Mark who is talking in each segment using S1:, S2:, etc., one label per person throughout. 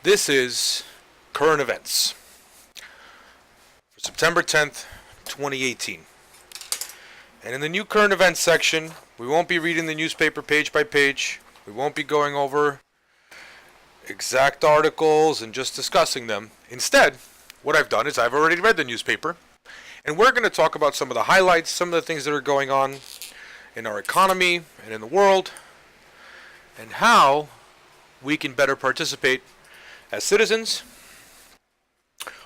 S1: This is current events for September 10th, 2018. And in the new current events section, we won't be reading the newspaper page by page. We won't be going over exact articles and just discussing them. Instead, what I've done is I've already read the newspaper, and we're going to talk about some of the highlights, some of the things that are going on in our economy and in the world, and how we can better participate as citizens,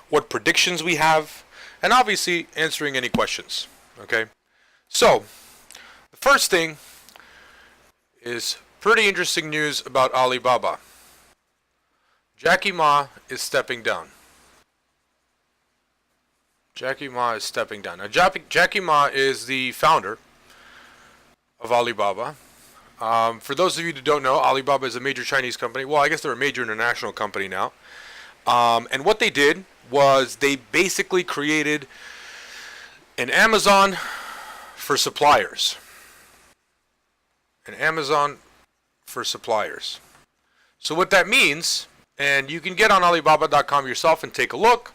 S1: what predictions we have, and obviously answering any questions. Okay? So, the first thing is pretty interesting news about Alibaba. Jackie Ma is stepping down. Jackie Ma is stepping down. Now, Jackie Ma is the founder of Alibaba. For those of you that don't know, Alibaba is a major Chinese company. Well, I guess they're a major international company now. And what they did was they basically created an Amazon for suppliers. An Amazon for suppliers. So what that means, and you can get on Alibaba.com yourself and take a look,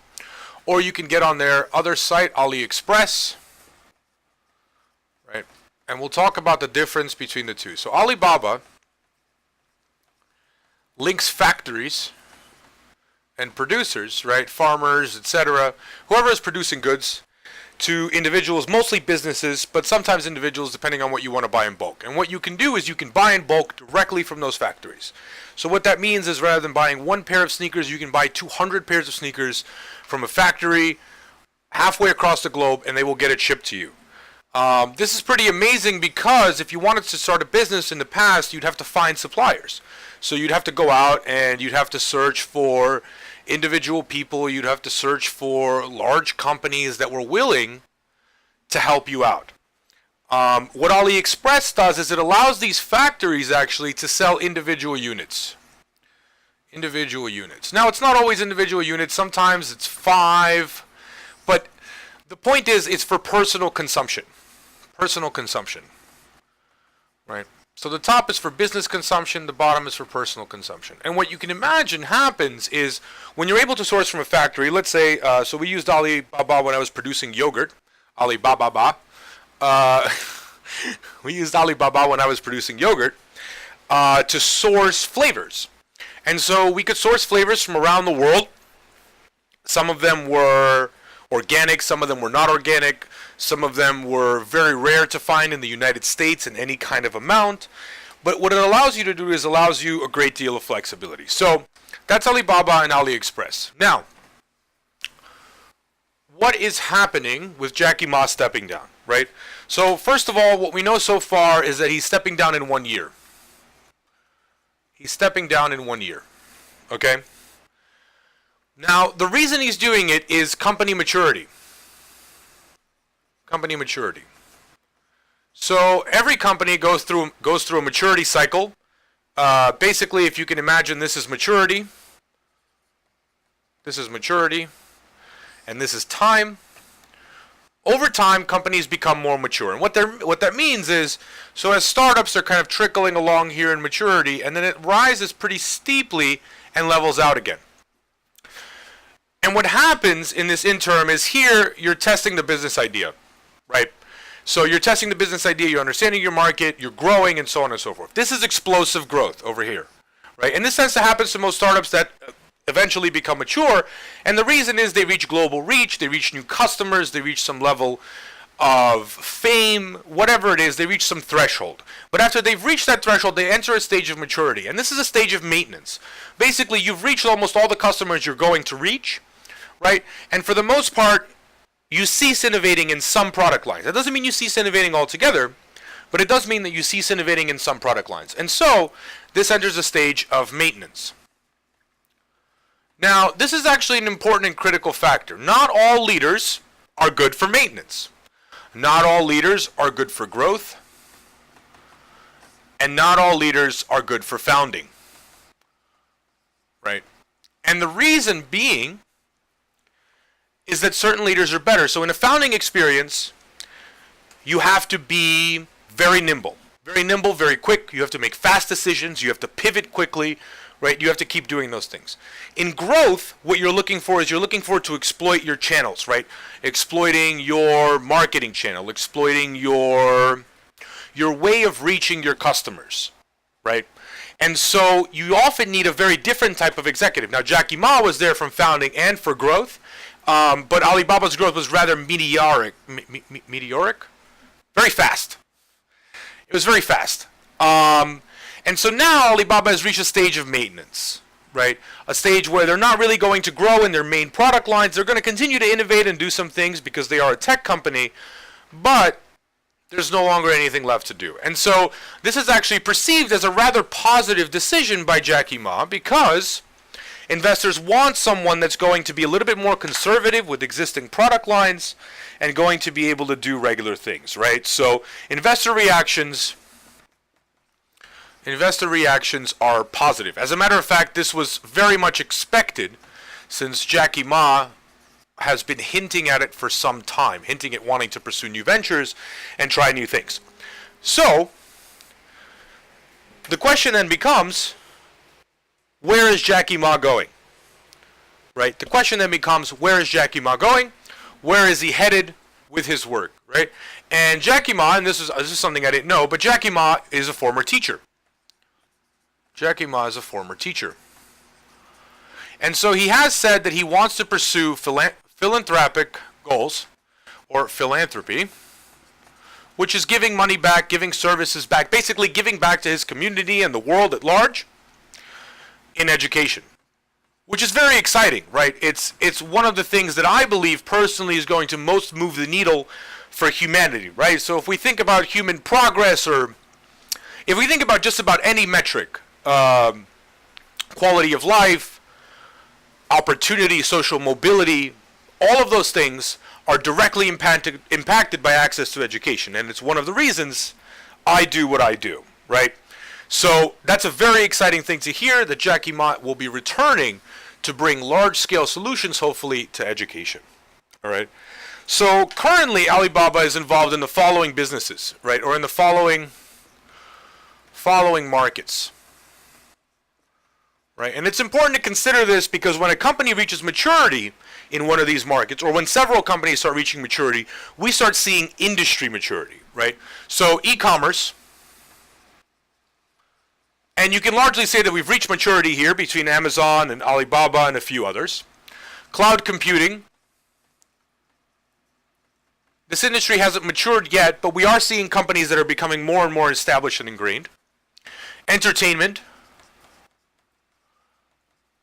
S1: or you can get on their other site, AliExpress, right? And we'll talk about the difference between the two. So Alibaba links factories and producers, right? Farmers, etc. Whoever is producing goods to individuals, mostly businesses, but sometimes individuals depending on what you want to buy in bulk. And what you can do is you can buy in bulk directly from those factories. So what that means is rather than buying one pair of sneakers, you can buy 200 pairs of sneakers from a factory halfway across the globe, and they will get it shipped to you. This is pretty amazing because if you wanted to start a business in the past, you'd have to find suppliers. So you'd have to go out and you'd have to search for individual people. You'd have to search for large companies that were willing to help you out. What AliExpress does is it allows these factories actually to sell individual units. Individual units. Now, it's not always individual units. Sometimes it's 5. But the point is it's for personal consumption. Personal consumption, right? So the top is for business consumption, the bottom is for personal consumption. And what you can imagine happens is when you're able to source from a factory, let's say, so we used Alibaba when I was producing yogurt, Alibaba. We used Alibaba when I was producing yogurt to source flavors. And so we could source flavors from around the world. Some of them were organic, some of them were not organic. Some of them were very rare to find in the United States in any kind of amount. But what it allows you to do is allows you a great deal of flexibility. So that's Alibaba and AliExpress. Now, what is happening with Jackie Ma stepping down, right? So first of all, what we know so far is that he's stepping down in 1 year. He's stepping down in 1 year, okay? Now, the reason he's doing it is company maturity. Company maturity. So every company goes through a maturity cycle. Basically, if you can imagine, this is maturity. This is maturity. And this is time. Over time, companies become more mature. And what that means is, so as startups, they're kind of trickling along here in maturity, and then it rises pretty steeply and levels out again. And what happens in this interim is here, you're testing the business idea, right? So you're testing the business idea, you're understanding your market, you're growing, and so on and so forth. This is explosive growth over here, right? And this tends to happen to most startups that eventually become mature. And the reason is they reach global reach, they reach new customers, they reach some level of fame, whatever it is, they reach some threshold. But after they've reached that threshold, they enter a stage of maturity. And this is a stage of maintenance. Basically, you've reached almost all the customers you're going to reach, right? And for the most part, you cease innovating in some product lines. That doesn't mean you cease innovating altogether, but it does mean that you cease innovating in some product lines. And so, this enters a stage of maintenance. Now, this is actually an important and critical factor. Not all leaders are good for maintenance. Not all leaders are good for growth. And not all leaders are good for founding. Right? And the reason being is that certain leaders are better. So in a founding experience, you have to be very nimble, very quick. You have to make fast decisions. You have to pivot quickly, right? You have to keep doing those things. In growth, what you're looking for is you're looking for to exploit your channels, right? Exploiting your marketing channel, exploiting your way of reaching your customers, right? And so you often need a very different type of executive. Now, Jacky Ma was there from founding and for growth, but Alibaba's growth was rather meteoric. Meteoric? Very fast. It was very fast. And so now Alibaba has reached a stage of maintenance, right? A stage where they're not really going to grow in their main product lines. They're going to continue to innovate and do some things because they are a tech company, but there's no longer anything left to do. And so this is actually perceived as a rather positive decision by Jacky Ma because investors want someone that's going to be a little bit more conservative with existing product lines and going to be able to do regular things, right? So investor reactions are positive. As a matter of fact, this was very much expected since Jacky Ma has been hinting at it for some time, hinting at wanting to pursue new ventures and try new things. So, the question then becomes, where is Jacky Ma going? Right? The question then becomes, where is Jacky Ma going? Where is he headed with his work, right? And Jacky Ma, and this is something I didn't know, but Jacky Ma is a former teacher. Jacky Ma is a former teacher. And so he has said that he wants to pursue philanthropic goals, or philanthropy, which is giving money back, giving services back, basically giving back to his community and the world at large in education, which is very exciting, right? It's one of the things that I believe personally is going to most move the needle for humanity, right? So if we think about human progress, or if we think about just about any metric, quality of life, opportunity, social mobility, all of those things are directly impacted by access to education. And it's one of the reasons I do what I do, right? So that's a very exciting thing to hear, that Jacky Ma will be returning to bring large-scale solutions, hopefully, to education. All right. So currently, Alibaba is involved in the following businesses, right, or in the following markets. Right? And it's important to consider this because when a company reaches maturity in one of these markets, or when several companies start reaching maturity, we start seeing industry maturity, right? So e-commerce, and you can largely say that we've reached maturity here between Amazon and Alibaba and a few others. Cloud computing. This industry hasn't matured yet, but we are seeing companies that are becoming more and more established and ingrained. Entertainment.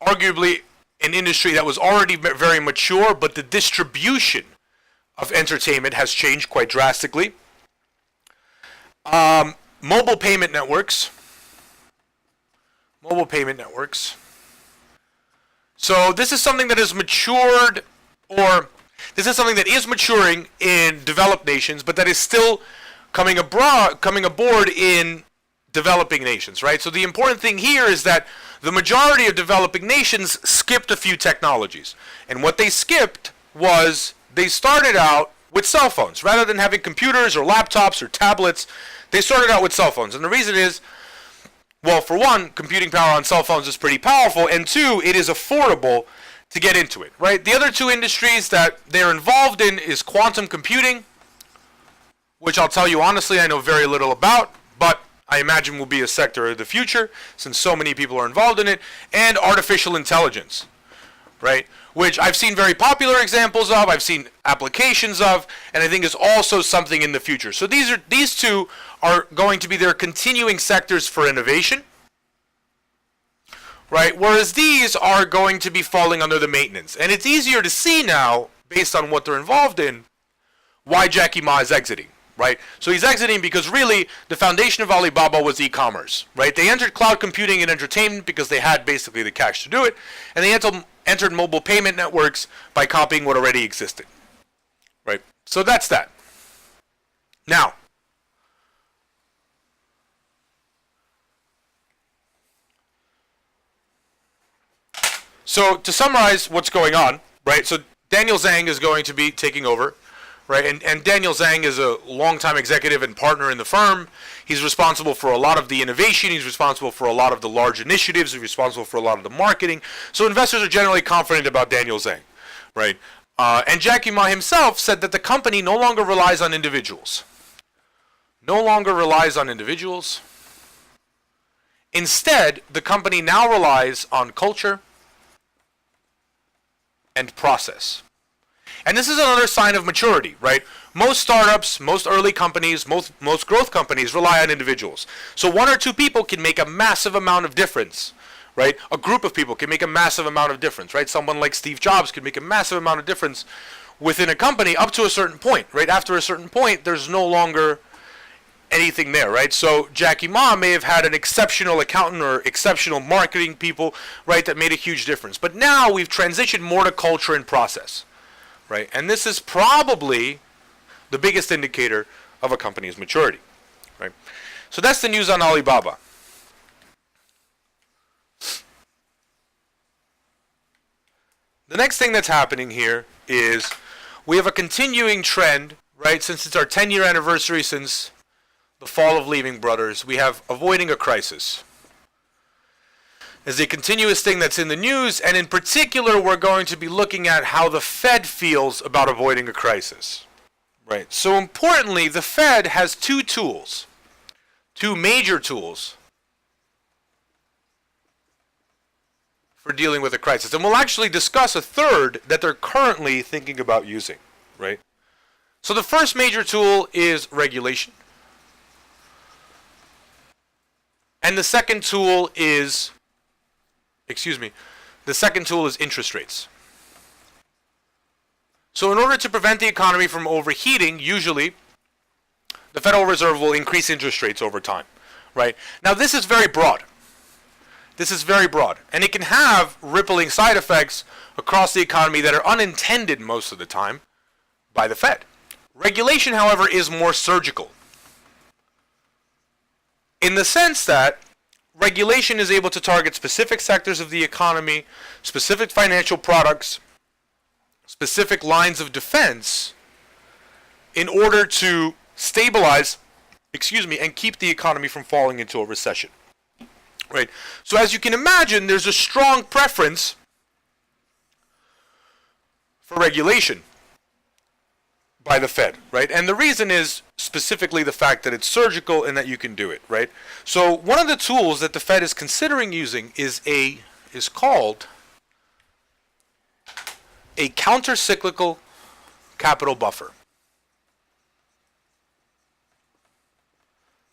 S1: Arguably an industry that was already very mature, but the distribution of entertainment has changed quite drastically. Mobile payment networks. So this is something that has matured, or this is something that is maturing in developed nations, but that is still coming aboard in developing nations, right? So the important thing here is that the majority of developing nations skipped a few technologies. And what they skipped was they started out with cell phones. Rather than having computers or laptops or tablets, they started out with cell phones. And the reason is, well, for one, computing power on cell phones is pretty powerful, and two, it is affordable to get into it, right? The other two industries that they're involved in is quantum computing, which I'll tell you honestly, I know very little about, but I imagine will be a sector of the future since so many people are involved in it, and artificial intelligence, right? Which I've seen very popular examples of, I've seen applications of, and I think is also something in the future. So these two are going to be their continuing sectors for innovation, right? Whereas these are going to be falling under the maintenance. And it's easier to see now, based on what they're involved in, why Jacky Ma is exiting. Right? So he's exiting because really the foundation of Alibaba was e-commerce, right? They entered cloud computing and entertainment because they had basically the cash to do it, and they entered mobile payment networks by copying what already existed, right? So that's that. Now, so to summarize what's going on, right? So Daniel Zhang is going to be taking over, right? And Daniel Zhang is a longtime executive and partner in the firm. He's responsible for a lot of the innovation. He's responsible for a lot of the large initiatives. He's responsible for a lot of the marketing. So investors are generally confident about Daniel Zhang, right? And Jack Ma himself said that the company no longer relies on individuals. No longer relies on individuals. Instead, the company now relies on culture and process. And this is another sign of maturity, right? Most startups, most early companies, most growth companies rely on individuals. So one or two people can make a massive amount of difference, right? A group of people can make a massive amount of difference, right? Someone like Steve Jobs could make a massive amount of difference within a company up to a certain point, right? After a certain point, there's no longer anything there, right? So Jack Ma may have had an exceptional accountant or exceptional marketing people, right, that made a huge difference. But now we've transitioned more to culture and process, right? And this is probably the biggest indicator of a company's maturity, right? So that's the news on Alibaba. The next thing that's happening here is we have a continuing trend, right? Since it's our 10-year anniversary since the fall of Lehman Brothers, we have avoiding a crisis. Is a continuous thing that's in the news, and in particular, we're going to be looking at how the Fed feels about avoiding a crisis. Right. So importantly, the Fed has two tools, two major tools for dealing with a crisis. And we'll actually discuss a third that they're currently thinking about using, right? So the first major tool is regulation. And the second tool is, the second tool is interest rates. So in order to prevent the economy from overheating, usually the Federal Reserve will increase interest rates over time, right? Now this is very broad. This is very broad, and it can have rippling side effects across the economy that are unintended most of the time by the Fed. Regulation, however, is more surgical, in the sense that regulation is able to target specific sectors of the economy, specific financial products, specific lines of defense in order to stabilize, and keep the economy from falling into a recession. Right? So as you can imagine, there's a strong preference for regulation by the Fed, right? And the reason is specifically the fact that it's surgical and that you can do it, right? So one of the tools that the Fed is considering using is called a counter-cyclical capital buffer.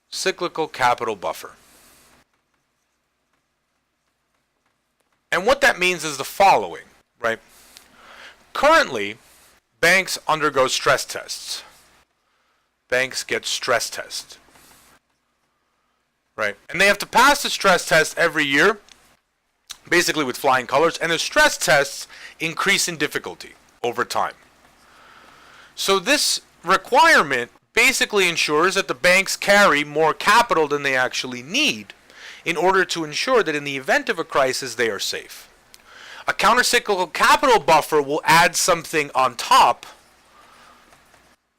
S1: Cyclical capital buffer. And what that means is the following, right? Currently, banks undergo stress tests. Banks get stress tests, right? And they have to pass the stress test every year, basically with flying colors, and the stress tests increase in difficulty over time. So this requirement basically ensures that the banks carry more capital than they actually need in order to ensure that in the event of a crisis, they are safe. A countercyclical capital buffer will add something on top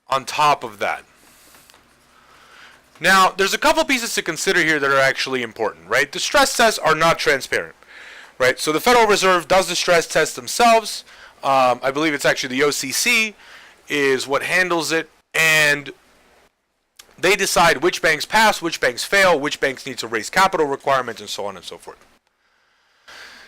S1: of that. Now, there's a couple pieces to consider here that are actually important, right? The stress tests are not transparent, right? So the Federal Reserve does the stress test themselves. I believe it's actually the OCC is what handles it, and they decide which banks pass, which banks fail, which banks need to raise capital requirements, and so on and so forth.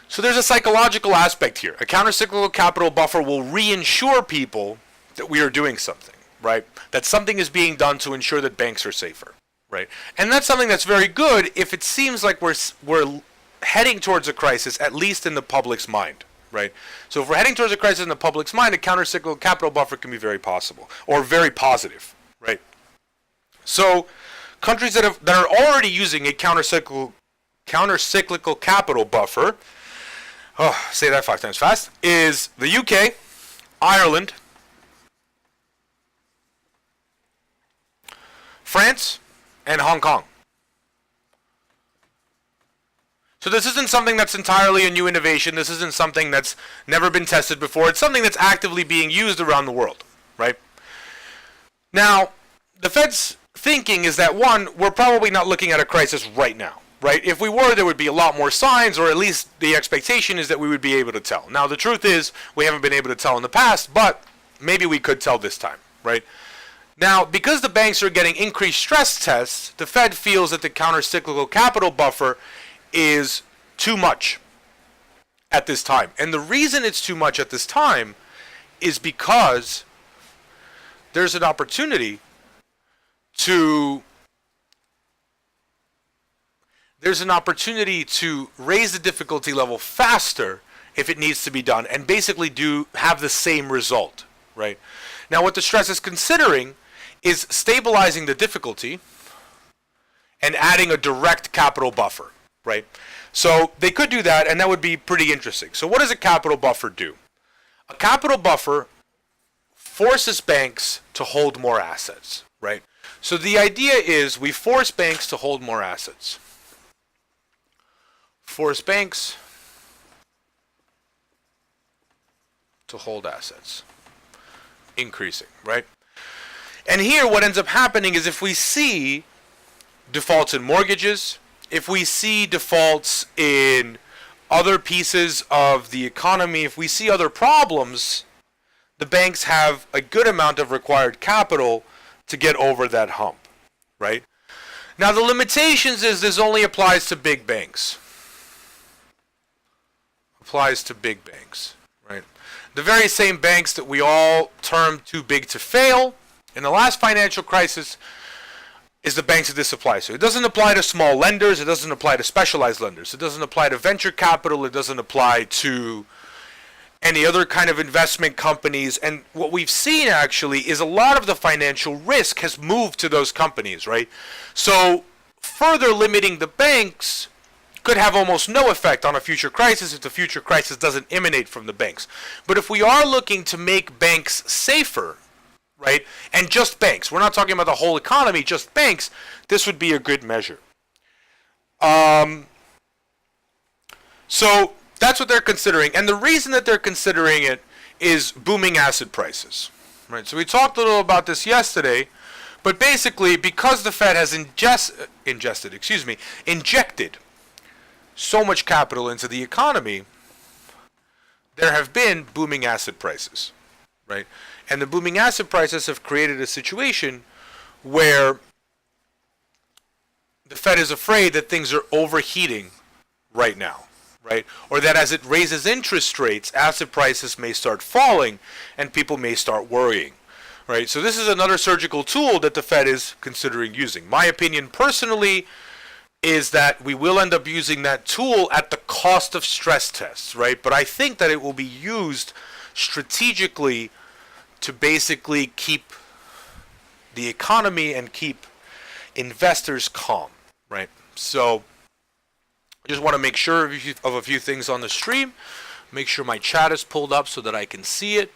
S1: So there's a psychological aspect here. A countercyclical capital buffer will reinsure people that we are doing something, right? That something is being done to ensure that banks are safer, right? And that's something that's very good if it seems like we're heading towards a crisis, at least in the public's mind, right? So if we're heading towards a crisis in the public's mind, a countercyclical capital buffer can be very possible, or very positive, right? So countries that are already using a countercyclical capital buffer, say that 5 times fast, is the UK, Ireland, France, and Hong Kong. So this isn't something that's entirely a new innovation. This isn't something that's never been tested before. It's something that's actively being used around the world, right? Now, the Fed's thinking is that, one, we're probably not looking at a crisis right now, right? If we were, there would be a lot more signs, or at least the expectation is that we would be able to tell. Now, the truth is, we haven't been able to tell in the past, but maybe we could tell this time, right? Now, because the banks are getting increased stress tests, the Fed feels that the countercyclical capital buffer is too much at this time. And the reason it's too much at this time is because there's an opportunity to raise the difficulty level faster if it needs to be done, and basically have the same result, right? Now, what the stress is considering is stabilizing the difficulty and adding a direct capital buffer, right? So they could do that, and that would be pretty interesting. So what does a capital buffer do? A capital buffer forces banks to hold more assets, right? So the idea is we force banks to hold more assets. Force banks to hold assets. Increasing, right? And here what ends up happening is if we see defaults in mortgages, if we see defaults in other pieces of the economy, if we see other problems, the banks have a good amount of required capital to get over that hump, right? Now the limitations is this only applies to big banks. Applies to big banks, right? The very same banks that we all termed too big to fail in the last financial crisis is the banks that this applies to. It doesn't apply to small lenders. It doesn't apply to specialized lenders. It doesn't apply to venture capital. It doesn't apply to any other kind of investment companies. And what we've seen actually is a lot of the financial risk has moved to those companies, right? So further limiting the banks could have almost no effect on a future crisis if the future crisis doesn't emanate from the banks. But if we are looking to make banks safer, right, and just banks, we're not talking about the whole economy, just banks, this would be a good measure. So that's what they're considering. And the reason that they're considering it is booming asset prices, right? So we talked a little about this yesterday, but basically because the Fed has injected so much capital into the economy, there have been booming asset prices, right? And the booming asset prices have created a situation where the Fed is afraid that things are overheating right now, right? Or that as it raises interest rates, asset prices may start falling and people may start worrying, right? So this is another surgical tool that the Fed is considering using. My opinion personally is that we will end up using that tool at the cost of stress tests, right? But I think that it will be used strategically to basically keep the economy and keep investors calm, right? So I just want to make sure of a few things on the stream. Make sure my chat is pulled up so that I can see it.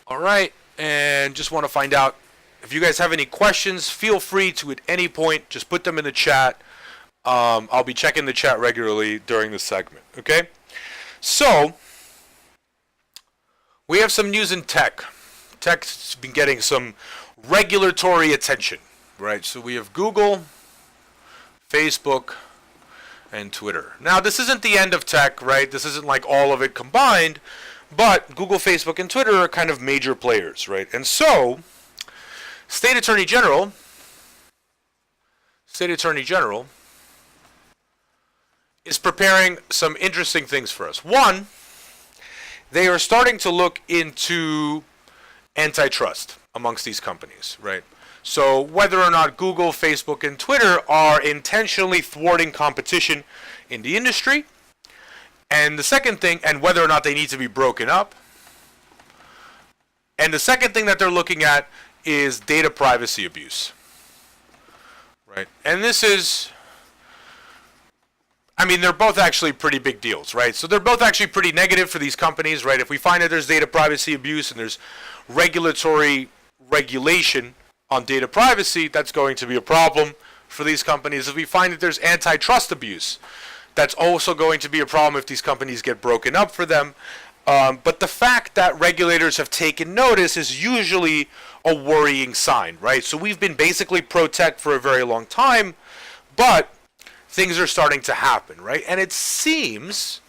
S1: All right, and just want to find out if you guys have any questions, feel free to at any point just put them in the chat. I'll be checking the chat regularly during the segment, okay? So, we have some news in tech. Tech's been getting some regulatory attention, right? So we have Google, Facebook, and Twitter. Now, this isn't the end of tech, right? This isn't like all of it combined, but Google, Facebook, and Twitter are kind of major players, right? And so, State Attorney General is preparing some interesting things for us. One, they are starting to look into antitrust amongst these companies, right? So whether or not Google, Facebook, and Twitter are intentionally thwarting competition in the industry, and the second thing, and whether or not they need to be broken up. And the second thing that they're looking at is data privacy abuse, right? And this is, I mean, they're both actually pretty big deals, right? So they're both actually pretty negative for these companies, right? If we find that there's data privacy abuse and there's regulation on data privacy, that's going to be a problem for these companies. If we find that there's antitrust abuse, that's also going to be a problem if these companies get broken up for them. But the fact that regulators have taken notice is usually a worrying sign, right? So we've been basically pro-tech for a very long time, but things are starting to happen, right? And it seems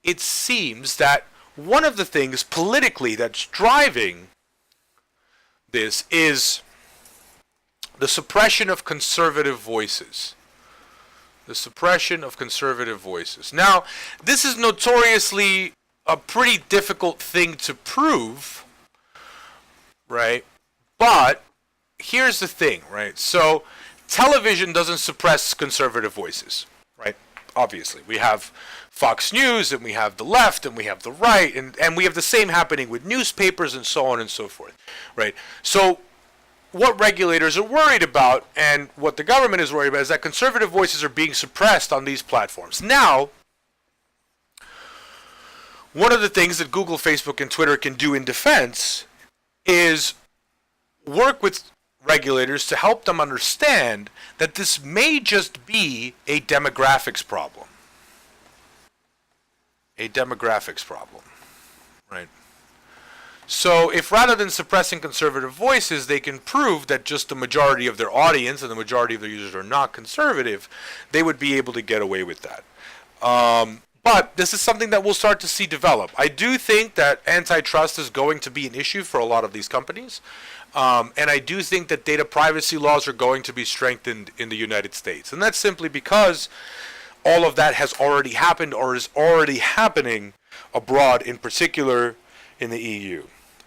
S1: that one of the things politically that's driving this is the suppression of conservative voices. The suppression of conservative voices. Now, this is notoriously a pretty difficult thing to prove, right? But here's the thing, right? So television doesn't suppress conservative voices, right? Obviously, we have Fox News, and we have the left, and we have the right, and we have the same happening with newspapers and so on and so forth, right? So what regulators are worried about, and what the government is worried about, is that conservative voices are being suppressed on these platforms. Now, one of the things that Google, Facebook, and Twitter can do in defense is work with regulators to help them understand that this may just be a demographics problem. A demographics problem, right? So if rather than suppressing conservative voices, they can prove that just the majority of their audience and the majority of their users are not conservative, they would be able to get away with that. But this is something that we'll start to see develop. I do think that antitrust is going to be an issue for a lot of these companies. And I do think that data privacy laws are going to be strengthened in the United States. And that's simply because all of that has already happened or is already happening abroad, in particular in the EU,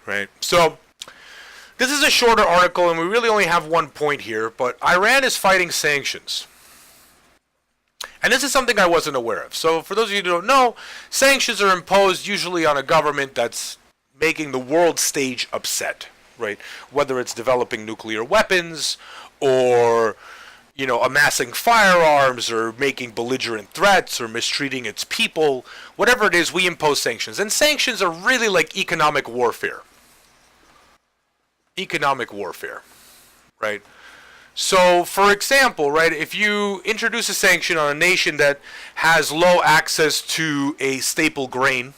S1: right? So this is a shorter article, and we really only have one point here, but Iran is fighting sanctions. And this is something I wasn't aware of. So for those of you who don't know, sanctions are imposed usually on a government that's making the world stage upset, right? Whether it's developing nuclear weapons or, you know, amassing firearms or making belligerent threats or mistreating its people, whatever it is, we impose sanctions. And sanctions are really like economic warfare. Economic warfare, right? So, for example, right, if you introduce a sanction on a nation that has low access to a staple grain,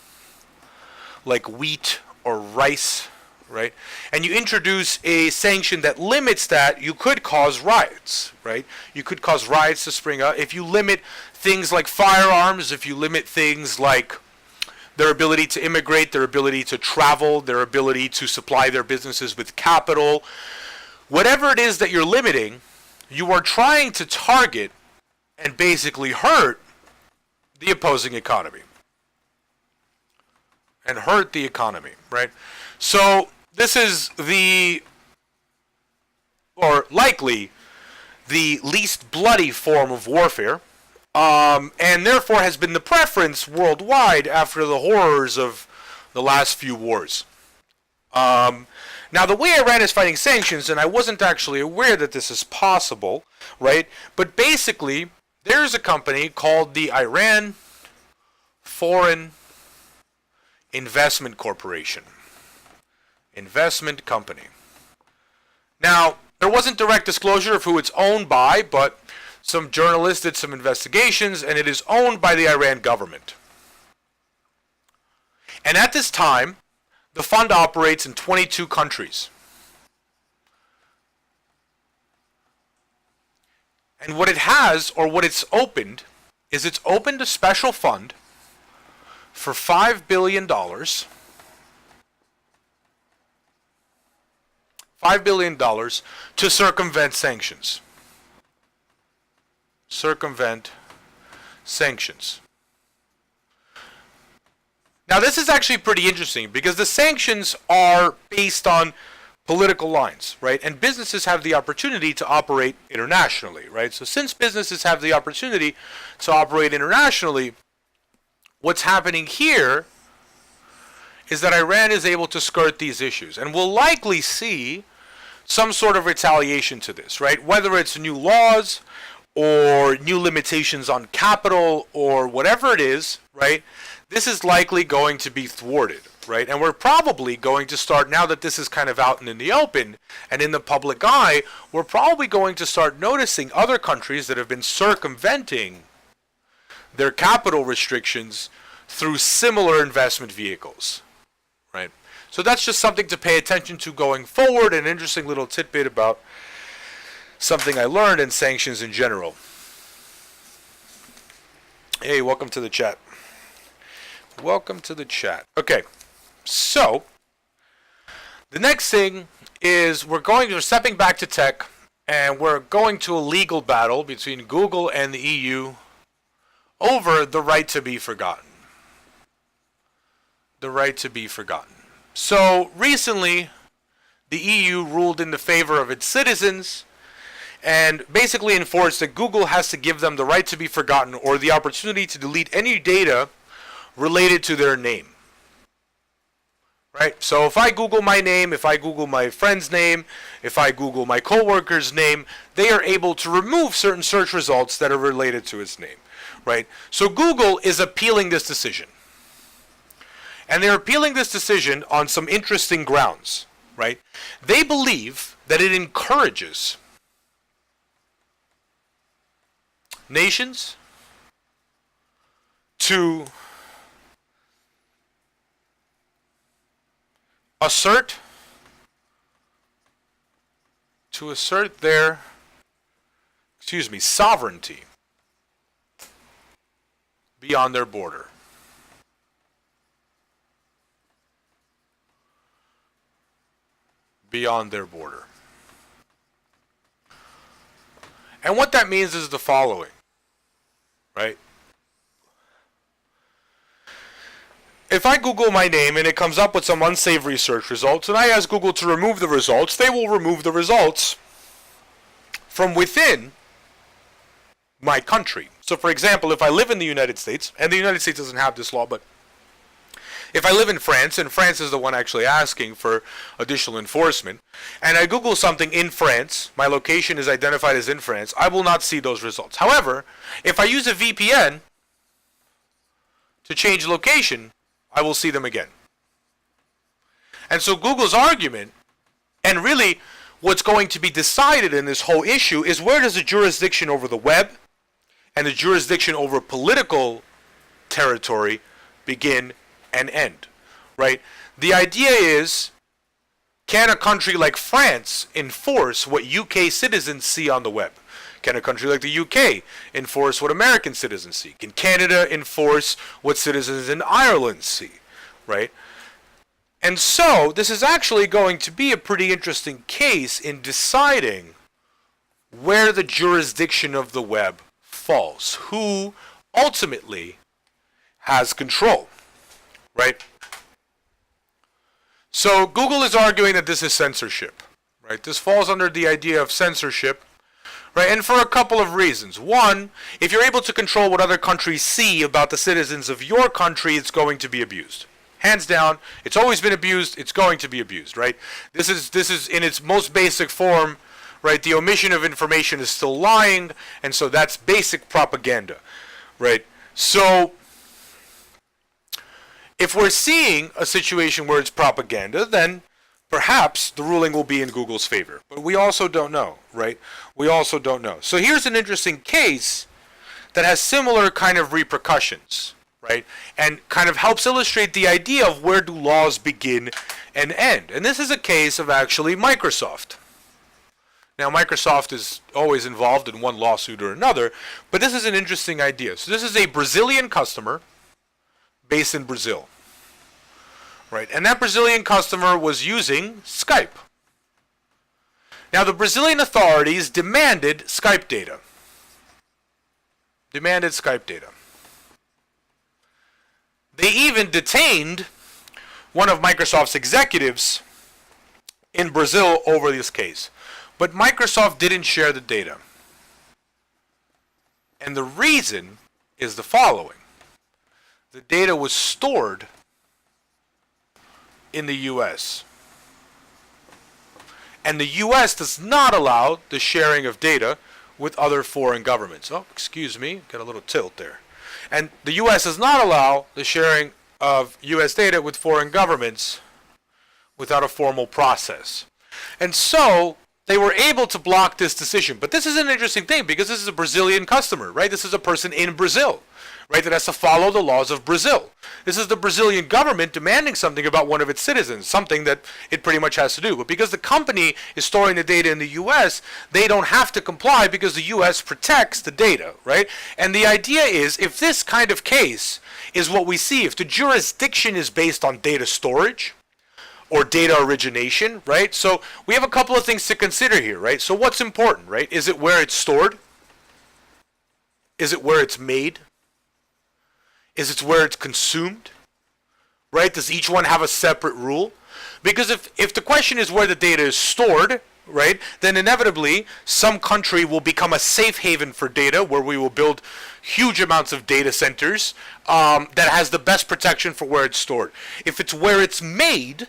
S1: like wheat or rice, right, and you introduce a sanction that limits that, you could cause riots, right? You could cause riots to spring up. If you limit things like firearms, if you limit things like their ability to immigrate, their ability to travel, their ability to supply their businesses with capital, whatever it is that you're limiting, you are trying to target and basically hurt the opposing economy. And hurt the economy, right? So this is likely the least bloody form of warfare, and therefore has been the preference worldwide after the horrors of the last few wars. Now, the way Iran is fighting sanctions, and I wasn't actually aware that this is possible, right? But basically, there's a company called the Iran Foreign Investment Corporation. Investment company. Now, there wasn't direct disclosure of who it's owned by, but some journalists did some investigations, and it is owned by the Iran government. And at this time, the fund operates in 22 countries. And what it has, or what it's opened, is it's opened a special fund for $5 billion. $5 billion to circumvent sanctions. Circumvent sanctions. Now, this is actually pretty interesting because the sanctions are based on political lines, right? And businesses have the opportunity to operate internationally, right? So since businesses have the opportunity to operate internationally, what's happening here is that Iran is able to skirt these issues. And we'll likely see some sort of retaliation to this, right? Whether it's new laws or new limitations on capital or whatever it is, right? This is likely going to be thwarted, right? And we're probably going to start, now that this is kind of out and in the open and in the public eye, we're probably going to start noticing other countries that have been circumventing their capital restrictions through similar investment vehicles, right? So that's just something to pay attention to going forward, an interesting little tidbit about something I learned in sanctions in general. Hey, welcome to the chat. Welcome to the chat. Okay, so the next thing is we're stepping back to tech, and we're going to a legal battle between Google and the EU over the right to be forgotten. The right to be forgotten. So recently, the EU ruled in the favor of its citizens and basically enforced that Google has to give them the right to be forgotten or the opportunity to delete any data related to their name. Right? So if I Google my name, if I Google my friend's name, if I Google my coworker's name, they are able to remove certain search results that are related to his name. Right? So Google is appealing this decision. And they're appealing this decision on some interesting grounds. Right? They believe that it encourages nations to assert their sovereignty beyond their border. Beyond their border. And what that means is the following, right? If I Google my name and it comes up with some unsavory search results, and I ask Google to remove the results, they will remove the results from within my country. So for example, if I live in the United States, and the United States doesn't have this law, but if I live in France, and France is the one actually asking for additional enforcement, and I Google something in France, my location is identified as in France, I will not see those results. However, if I use a VPN to change location, I will see them again. And so Google's argument, and really what's going to be decided in this whole issue, is where does the jurisdiction over the web and the jurisdiction over political territory begin and end, right? The idea is, can a country like France enforce what UK citizens see on the web? Can a country like the UK enforce what American citizens see? Can Canada enforce what citizens in Ireland see, right? And so, this is actually going to be a pretty interesting case in deciding where the jurisdiction of the web falls. Who ultimately has control, right? So, Google is arguing that this is censorship, right? This falls under the idea of censorship. Right, and for a couple of reasons. One, if you're able to control what other countries see about the citizens of your country, it's going to be abused. Hands down, it's always been abused, it's going to be abused, right? This is in its most basic form, right? The omission of information is still lying, and so that's basic propaganda, right? So, if we're seeing a situation where it's propaganda, then perhaps the ruling will be in Google's favor. But we also don't know, right? We also don't know. So here's an interesting case that has similar kind of repercussions, right? And kind of helps illustrate the idea of where do laws begin and end. And this is a case of actually Microsoft. Now, Microsoft is always involved in one lawsuit or another, but this is an interesting idea. So this is a Brazilian customer based in Brazil. Right, and that Brazilian customer was using Skype. Now, the Brazilian authorities demanded Skype data. They even detained one of Microsoft's executives in Brazil over this case. But Microsoft didn't share the data. And the reason is the following. The data was stored in the U.S. And the U.S. does not allow the sharing of data with other foreign governments. Oh, excuse me, got a little tilt there. And the U.S. does not allow the sharing of U.S. data with foreign governments without a formal process. And so they were able to block this decision. But this is an interesting thing because this is a Brazilian customer, right? This is a person in Brazil, right? That has to follow the laws of Brazil. This is the Brazilian government demanding something about one of its citizens, something that it pretty much has to do. But because the company is storing the data in the US, they don't have to comply because the US protects the data, right? And the idea is, if this kind of case is what we see, if the jurisdiction is based on data storage or data origination, right? So we have a couple of things to consider here, right? So what's important, right? Is it where it's stored? Is it where it's made? Is it where it's consumed? Right? Does each one have a separate rule? Because if the question is where the data is stored, right, then inevitably some country will become a safe haven for data where we will build huge amounts of data centers that has the best protection for where it's stored. If it's where it's made,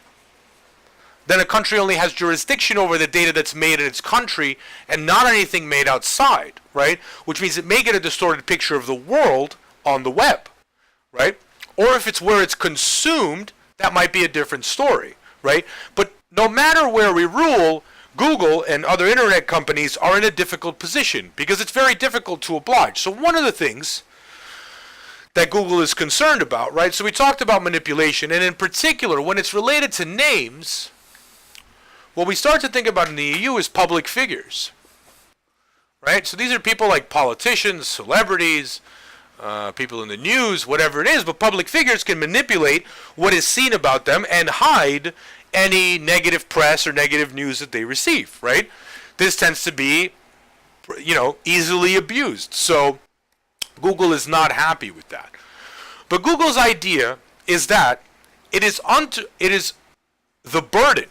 S1: then a country only has jurisdiction over the data that's made in its country and not anything made outside, right? Which means it may get a distorted picture of the world on the web, right? Or if it's where it's consumed, that might be a different story, right? But no matter where we rule, Google and other internet companies are in a difficult position because it's very difficult to oblige. So one of the things that Google is concerned about, right? So we talked about manipulation, and in particular, when it's related to names, what we start to think about in the EU is public figures, right? So these are people like politicians, celebrities, people in the news, whatever it is, but public figures can manipulate what is seen about them and hide any negative press or negative news that they receive, right? This tends to be, easily abused. So Google is not happy with that. But Google's idea is that it is the burden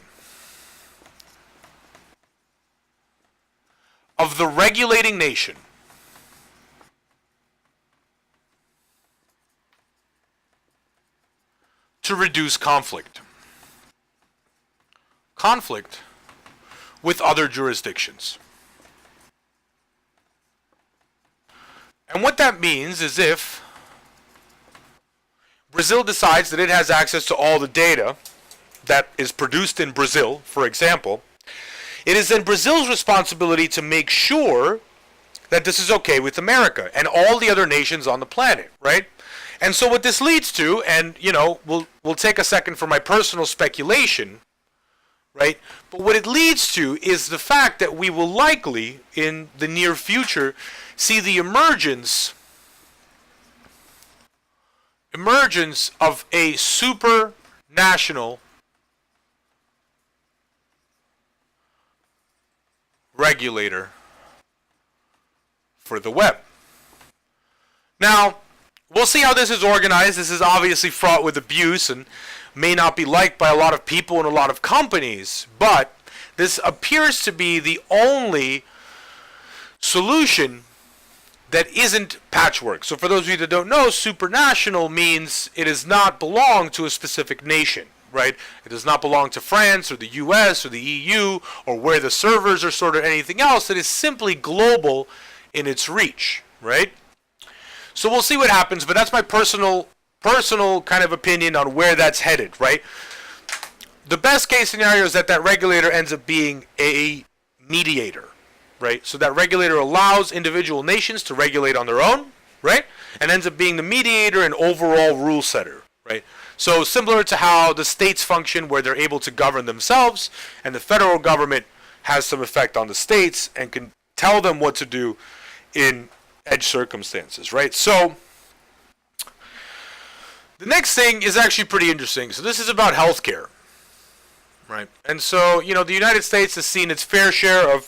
S1: of the regulating nation to reduce conflict with other jurisdictions. And what that means is if Brazil decides that it has access to all the data that is produced in Brazil, for example, it is then Brazil's responsibility to make sure that this is okay with America and all the other nations on the planet, right? And so what this leads to, and we'll take a second for my personal speculation, right? But what it leads to is the fact that we will likely, in the near future, see the emergence of a supranational regulator for the web. Now, we'll see how this is organized. This is obviously fraught with abuse and may not be liked by a lot of people and a lot of companies, but this appears to be the only solution that isn't patchwork. So for those of you that don't know, supranational means it does not belong to a specific nation, right? It does not belong to France or the US or the EU or where the servers are stored or anything else. It is simply global in its reach, right? So we'll see what happens, but that's my personal kind of opinion on where that's headed, right? The best case scenario is that regulator ends up being a mediator, right? So that regulator allows individual nations to regulate on their own, right? And ends up being the mediator and overall rule setter, right? So similar to how the states function where they're able to govern themselves and the federal government has some effect on the states and can tell them what to do in edge circumstances, right? So the next thing is actually pretty interesting. So this is about healthcare, right? And so, the United States has seen its fair share,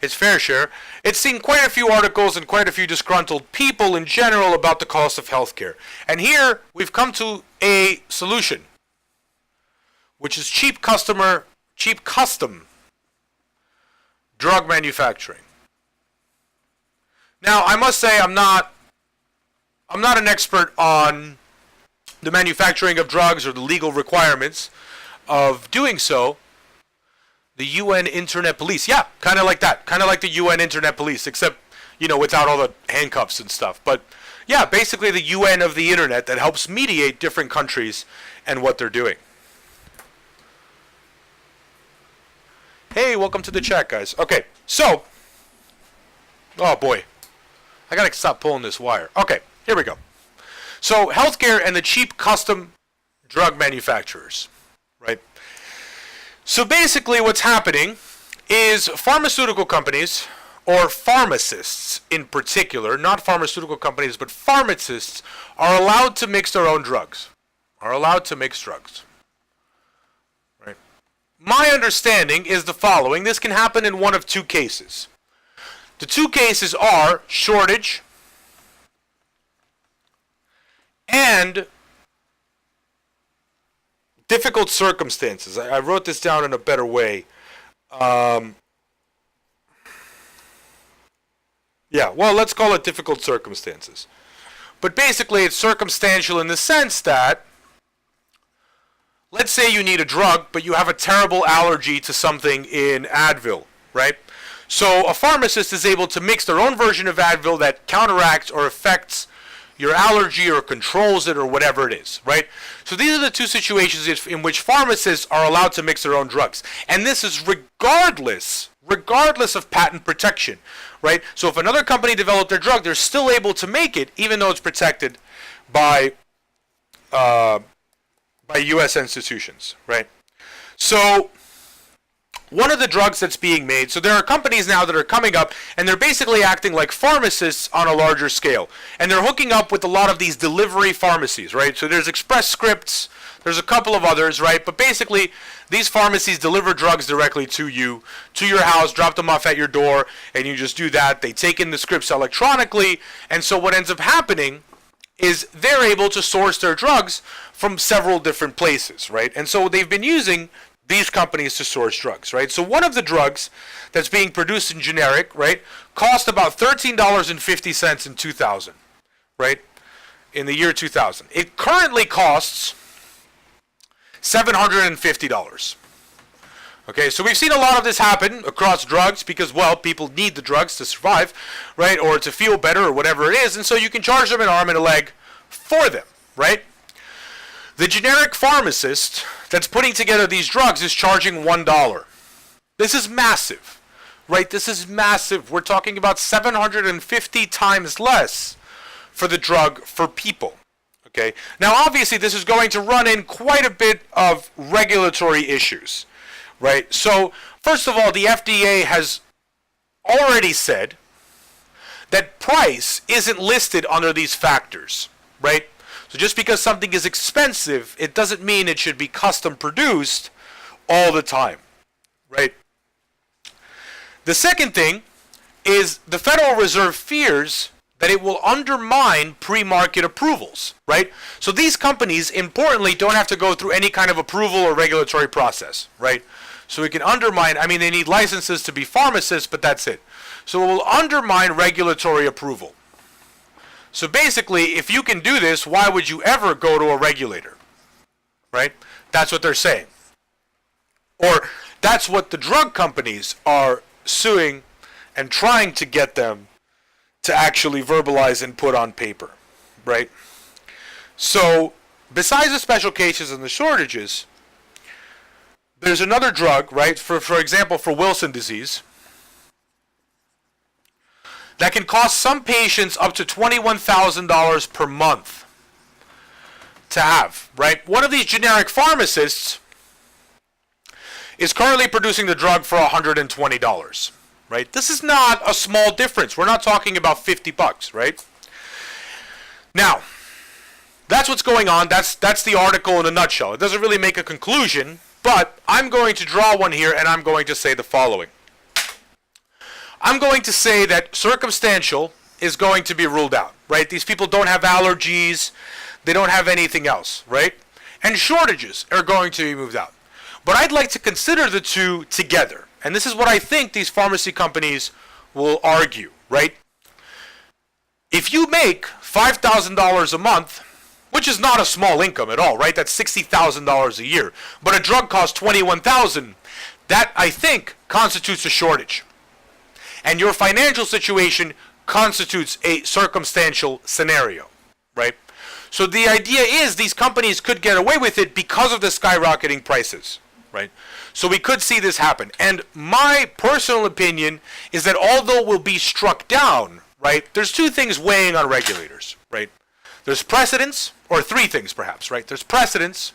S1: it's seen quite a few articles and quite a few disgruntled people in general about the cost of healthcare. And here we've come to a solution, which is cheap custom drug manufacturing. Now, I must say I'm not an expert on the manufacturing of drugs or the legal requirements of doing so. The UN Internet Police, yeah, kind of like that, kind of like the UN Internet Police, except without all the handcuffs and stuff. But yeah, basically the UN of the internet that helps mediate different countries and what they're doing. Hey, welcome to the chat, guys. Okay, so, oh boy, I gotta stop pulling this wire. Okay, Here we go. So healthcare and the cheap custom drug manufacturers, right? So basically what's happening is pharmaceutical companies, or pharmacists in particular, not pharmaceutical companies, but pharmacists, are allowed to mix their own drugs. Right? My understanding is the following. This can happen in one of two cases. The two cases are shortage and difficult circumstances. I wrote this down in a better way. Yeah, well, let's call it difficult circumstances. But basically, it's circumstantial in the sense that, let's say you need a drug, but you have a terrible allergy to something in Advil, right? So a pharmacist is able to mix their own version of Advil that counteracts or affects your allergy or controls it or whatever it is, right? So these are the two situations in which pharmacists are allowed to mix their own drugs. And this is regardless of patent protection, right? So if another company developed their drug, they're still able to make it, even though it's protected by U.S. institutions, right? So one of the drugs that's being made, so there are companies now that are coming up, and they're basically acting like pharmacists on a larger scale. And they're hooking up with a lot of these delivery pharmacies, right? So there's Express Scripts, there's a couple of others, right? But basically, these pharmacies deliver drugs directly to you, to your house, drop them off at your door, and you just do that. They take in the scripts electronically, and so what ends up happening is they're able to source their drugs from several different places, right? And so they've been using these companies to source drugs, right? So one of the drugs that's being produced in generic, right, cost about $13.50 in 2000, right? In the year 2000. It currently costs $750. Okay, so we've seen a lot of this happen across drugs because, well, people need the drugs to survive, right, or to feel better or whatever it is, and so you can charge them an arm and a leg for them, right? The generic pharmacist that's putting together these drugs is charging $1. This is massive, right? This is massive. We're talking about 750 times less for the drug for people. Okay. Now, obviously, this is going to run in quite a bit of regulatory issues, right? So, first of all, the FDA has already said that price isn't listed under these factors, right? So just because something is expensive, it doesn't mean it should be custom produced all the time, right? The second thing is the Federal Reserve fears that it will undermine pre-market approvals, right? So these companies, importantly, don't have to go through any kind of approval or regulatory process, right? So it can undermine, I mean, they need licenses to be pharmacists, but that's it. So it will undermine regulatory approval. So basically, if you can do this, why would you ever go to a regulator, right? That's what they're saying. Or that's what the drug companies are suing and trying to get them to actually verbalize and put on paper, right? So, besides the special cases and the shortages, there's another drug, right, for example, for Wilson disease, that can cost some patients up to $21,000 per month to have, right? One of these generic pharmacists is currently producing the drug for $120. Right? This is not a small difference. We're not talking about $50, right? Now, that's what's going on. That's the article in a nutshell. It doesn't really make a conclusion, but I'm going to draw one here, and I'm going to say the following. I'm going to say that circumstantial is going to be ruled out, right? These people don't have allergies. They don't have anything else, right? And shortages are going to be moved out. But I'd like to consider the two together. And this is what I think these pharmacy companies will argue, right? If you make $5,000 a month, which is not a small income at all, right? That's $60,000 a year. But a drug costs $21,000. That, I think, constitutes a shortage. And your financial situation constitutes a circumstantial scenario, right? So the idea is these companies could get away with it because of the skyrocketing prices, right? So we could see this happen. And my personal opinion is that although it will be struck down, right? There's two things weighing on regulators, right? There's precedence, or three things perhaps, right? There's precedence,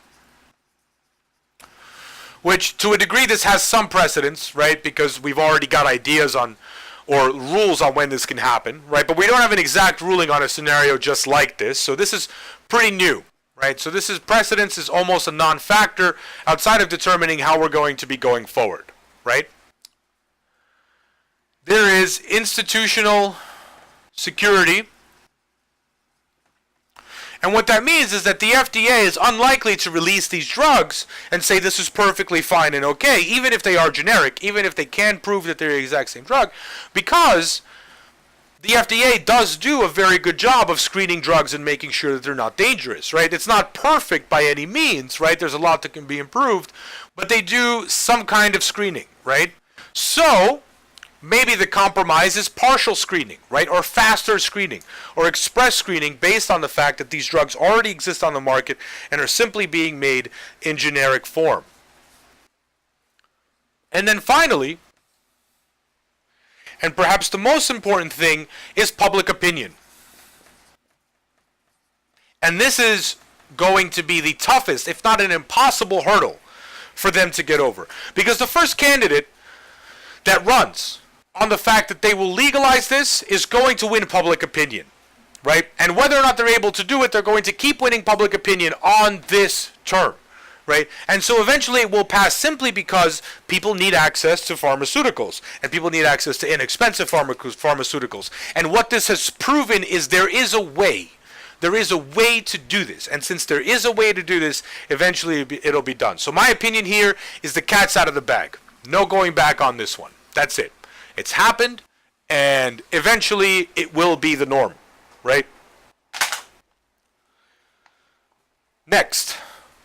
S1: which to a degree this has some precedence, right? Because we've already got ideas on, or rules on when this can happen, right? But we don't have an exact ruling on a scenario just like this, so this is pretty new, right? So this is, precedence is almost a non-factor outside of determining how we're going to be going forward, right? There is institutional security. And what that means is that the FDA is unlikely to release these drugs and say this is perfectly fine and okay, even if they are generic, even if they can prove that they're the exact same drug, because the FDA does do a very good job of screening drugs and making sure that they're not dangerous, right? It's not perfect by any means, right? There's a lot that can be improved, but they do some kind of screening, right? So maybe the compromise is partial screening, right? Or faster screening, or express screening based on the fact that these drugs already exist on the market and are simply being made in generic form. And then finally, and perhaps the most important thing, is public opinion. And this is going to be the toughest, if not an impossible hurdle for them to get over. Because the first candidate that runs on the fact that they will legalize this is going to win public opinion, right? And whether or not they're able to do it, they're going to keep winning public opinion on this term, right? And so eventually it will pass simply because people need access to pharmaceuticals, and people need access to inexpensive pharmaceuticals. And what this has proven is there is a way. There is a way to do this. And since there is a way to do this, eventually it'll be done. So my opinion here is the cat's out of the bag. No going back on this one. That's it. It's happened, and eventually it will be the norm, right? Next,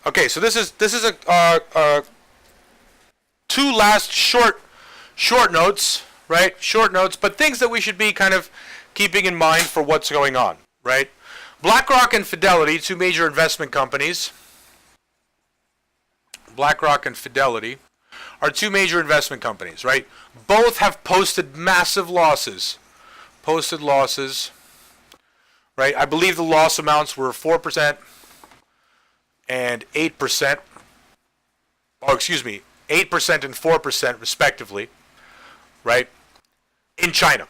S1: okay, so this is a two last short notes, right? Short notes, but things that we should be kind of keeping in mind for what's going on, right? BlackRock and Fidelity, two major investment companies. BlackRock and Fidelity are two major investment companies, right? Both have posted massive losses. Posted losses, right? I believe the loss amounts were 4% and 8%. Oh, excuse me, 8% and 4% respectively, right? In China.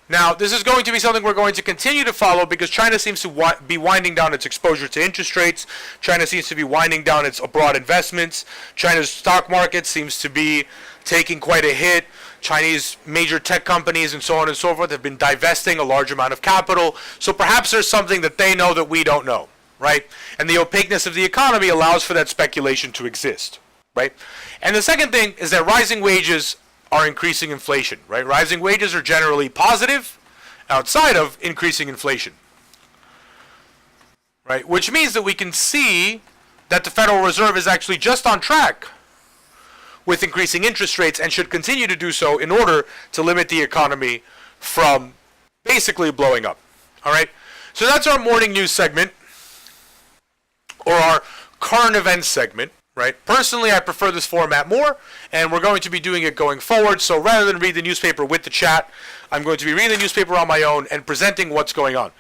S1: Now, this is going to be something we're going to continue to follow because China seems to be winding down its exposure to interest rates. China seems to be winding down its abroad investments. China's stock market seems to be taking quite a hit. Chinese major tech companies and so on and so forth have been divesting a large amount of capital. So perhaps there's something that they know that we don't know, right? And the opaqueness of the economy allows for that speculation to exist, right? And the second thing is that rising wages are increasing inflation, right? Rising wages are generally positive outside of increasing inflation, right? Which means that we can see that the Federal Reserve is actually just on track with increasing interest rates and should continue to do so in order to limit the economy from basically blowing up, all right? So that's our morning news segment, or our current events segment. Right? Personally, I prefer this format more, and we're going to be doing it going forward. So rather than read the newspaper with the chat, I'm going to be reading the newspaper on my own and presenting what's going on.